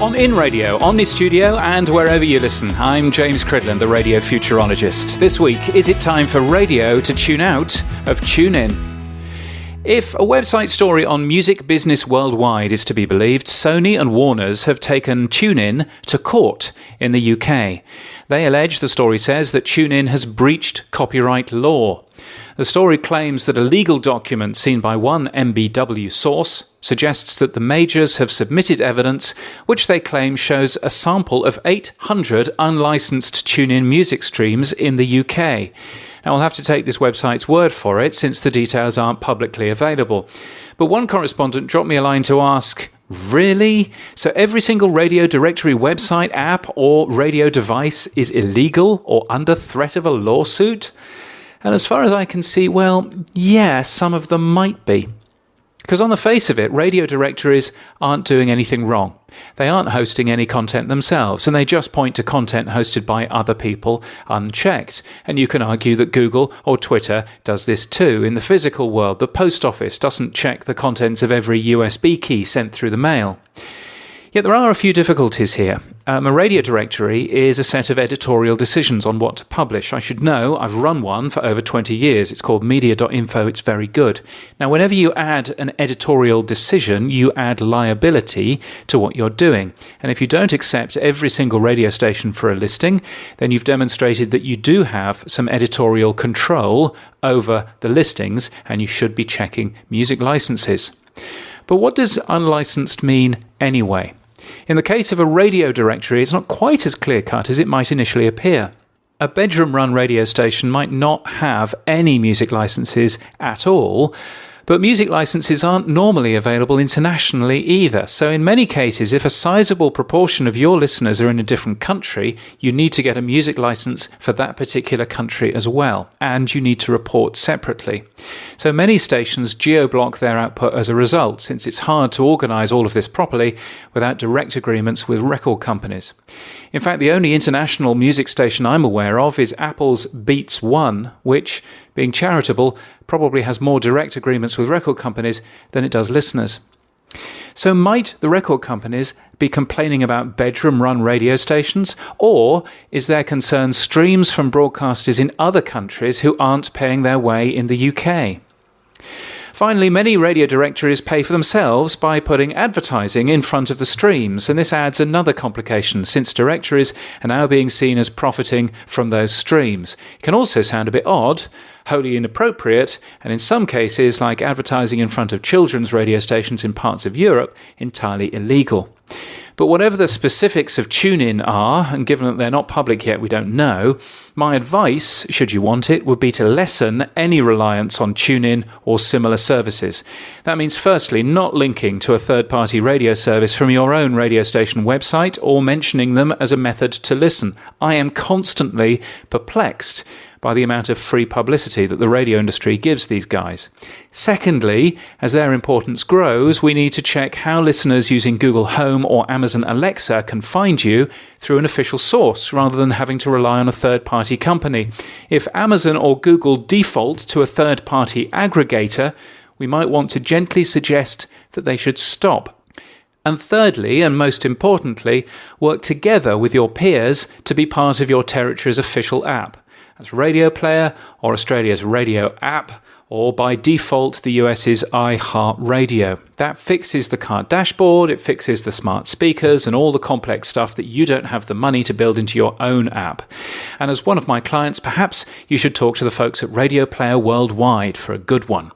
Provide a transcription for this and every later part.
On In Radio, on this studio, and wherever you listen, I'm James Cridland, the radio futurologist. This week, is it time for radio to tune out of TuneIn? If a website story on music business worldwide is to be believed, Sony and Warner's have taken TuneIn to court in the UK. They allege, the story says, that TuneIn has breached copyright law. The story claims that a legal document seen by one MBW source suggests that the majors have submitted evidence which they claim shows a sample of 800 unlicensed TuneIn music streams in the UK. Now, I'll have to take this website's word for it since the details aren't publicly available. But one correspondent dropped me a line to ask, really? So every single radio directory website, app or radio device is illegal or under threat of a lawsuit? And as far as I can see, well, yeah, some of them might be. Because on the face of it, radio directories aren't doing anything wrong. They aren't hosting any content themselves, and they just point to content hosted by other people unchecked. And you can argue that Google or Twitter does this too. In the physical world, the post office doesn't check the contents of every USB key sent through the mail. Yet there are a few difficulties here. A radio directory is a set of editorial decisions on what to publish. I should know, I've run one for over 20 years. It's called media.info. It's very good. Now, whenever you add an editorial decision, you add liability to what you're doing. And if you don't accept every single radio station for a listing, then you've demonstrated that you do have some editorial control over the listings, and you should be checking music licenses. But what does unlicensed mean anyway? In the case of a radio directory, it's not quite as clear-cut as it might initially appear. A bedroom-run radio station might not have any music licenses at all, but music licenses aren't normally available internationally either. So in many cases, if a sizable proportion of your listeners are in a different country, you need to get a music license for that particular country as well, and you need to report separately. So many stations geo-block their output as a result, since it's hard to organise all of this properly without direct agreements with record companies. In fact, the only international music station I'm aware of is Apple's Beats One, which, being charitable, probably has more direct agreements with record companies than it does listeners. So might the record companies be complaining about bedroom-run radio stations, or is their concern streams from broadcasters in other countries who aren't paying their way in the UK? Finally, many radio directories pay for themselves by putting advertising in front of the streams, and this adds another complication since directories are now being seen as profiting from those streams. It can also sound a bit odd, wholly inappropriate, and in some cases, like advertising in front of children's radio stations in parts of Europe, entirely illegal. But whatever the specifics of TuneIn are, and given that they're not public yet, we don't know, my advice, should you want it, would be to lessen any reliance on TuneIn or similar services. That means, firstly, not linking to a third-party radio service from your own radio station website or mentioning them as a method to listen. I am constantly perplexed by the amount of free publicity that the radio industry gives these guys. Secondly, as their importance grows, we need to check how listeners using Google Home or Amazon Alexa can find you through an official source rather than having to rely on a third-party company. If Amazon or Google default to a third-party aggregator, we might want to gently suggest that they should stop. And thirdly, and most importantly, work together with your peers to be part of your territory's official app. That's Radio Player or Australia's Radio app, or by default the US's iHeartRadio. That fixes the car dashboard, it fixes the smart speakers and all the complex stuff that you don't have the money to build into your own app. And as one of my clients, perhaps you should talk to the folks at Radio Player Worldwide for a good one.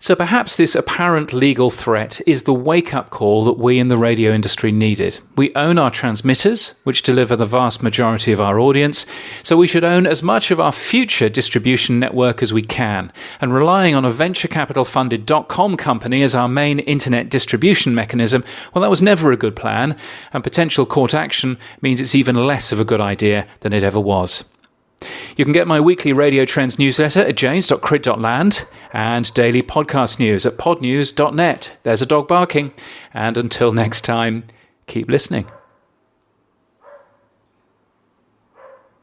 So perhaps this apparent legal threat is the wake-up call that we in the radio industry needed. We own our transmitters, which deliver the vast majority of our audience, so we should own as much of our future distribution network as we can. And relying on a venture capital-funded .com company as our main internet distribution mechanism, well, that was never a good plan, and potential court action means it's even less of a good idea than it ever was. You can get my weekly Radio Trends newsletter at james.crit.land and daily podcast news at podnews.net. There's a dog barking. And until next time, keep listening.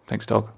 Thanks, dog.